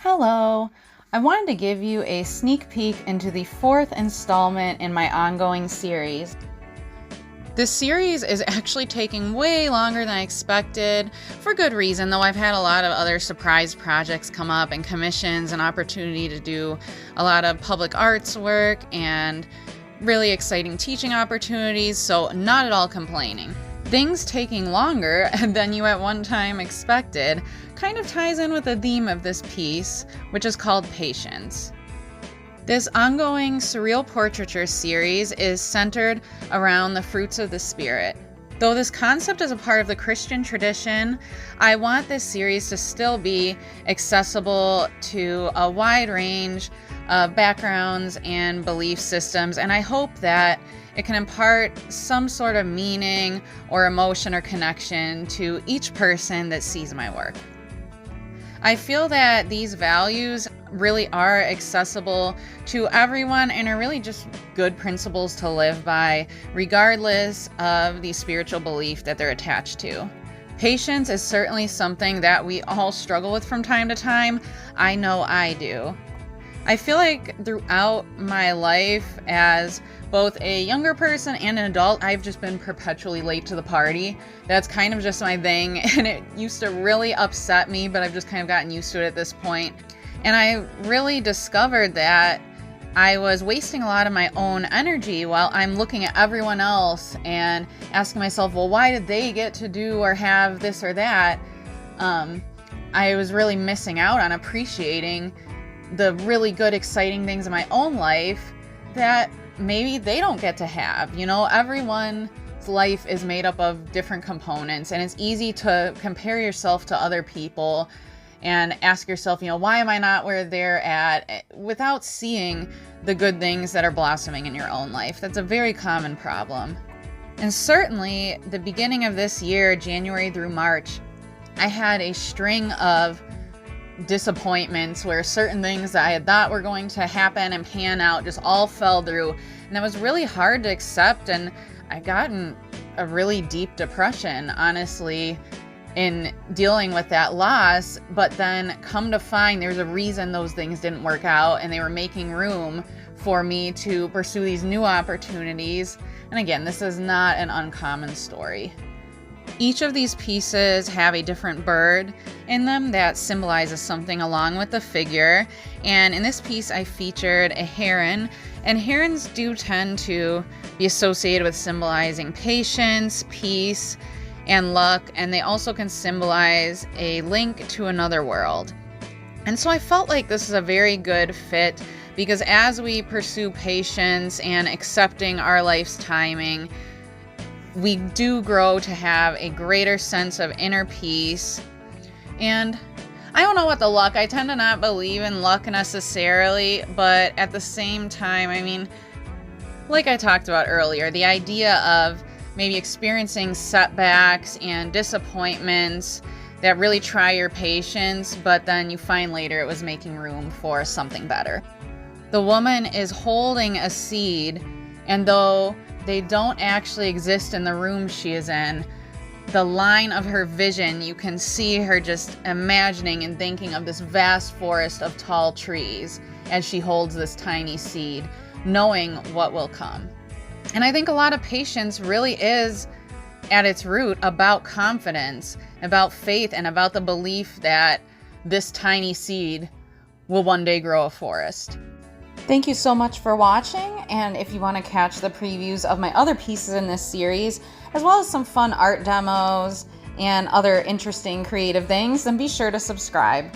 Hello! I wanted to give you a sneak peek into the fourth installment in my ongoing series. This series is actually taking way longer than I expected, for good reason, though I've had a lot of other surprise projects come up and commissions and opportunity to do a lot of public arts work and really exciting teaching opportunities, so not at all complaining. Things taking longer than you at one time expected kind of ties in with the theme of this piece, which is called Patience. This ongoing surreal portraiture series is centered around the fruits of the Spirit. Though this concept is a part of the Christian tradition, I want this series to still be accessible to a wide range of backgrounds and belief systems, and I hope that it can impart some sort of meaning or emotion or connection to each person that sees my work. I feel that these values really are accessible to everyone and are really just good principles to live by, regardless of the spiritual belief that they're attached to. Patience is certainly something that we all struggle with from time to time. I know I do. I feel like throughout my life as both a younger person and an adult, I've just been perpetually late to the party. That's kind of just my thing, and it used to really upset me, but I've just kind of gotten used to it at this point. And I really discovered that I was wasting a lot of my own energy while I'm looking at everyone else and asking myself, well, why did they get to do or have this or that? I was really missing out on appreciating the really good, exciting things in my own life that maybe they don't get to have. You know, everyone's life is made up of different components, and it's easy to compare yourself to other people and ask yourself, you know, why am I not where they're at, without seeing the good things that are blossoming in your own life. That's a very common problem. And certainly the beginning of this year, January through March, I had a string of disappointments where certain things that I had thought were going to happen and pan out just all fell through, and it was really hard to accept, and I got in a really deep depression, honestly, in dealing with that loss. But then come to find there's a reason those things didn't work out, and they were making room for me to pursue these new opportunities. And again, this is not an uncommon story. Each of these pieces have a different bird in them that symbolizes something along with the figure. And in this piece, I featured a heron, and herons do tend to be associated with symbolizing patience, peace, and luck, and they also can symbolize a link to another world. And so I felt like this is a very good fit, because as we pursue patience and accepting our life's timing, we do grow to have a greater sense of inner peace. And I don't know what the luck, I tend to not believe in luck necessarily, but at the same time, I mean, like I talked about earlier, the idea of maybe experiencing setbacks and disappointments that really try your patience, but then you find later it was making room for something better. The woman is holding a seed, and though they don't actually exist in the room she is in, the line of her vision, you can see her just imagining and thinking of this vast forest of tall trees as she holds this tiny seed, knowing what will come. And I think a lot of patience really is, at its root, about confidence, about faith, and about the belief that this tiny seed will one day grow a forest. Thank you so much for watching, and if you want to catch the previews of my other pieces in this series, as well as some fun art demos and other interesting creative things, then be sure to subscribe.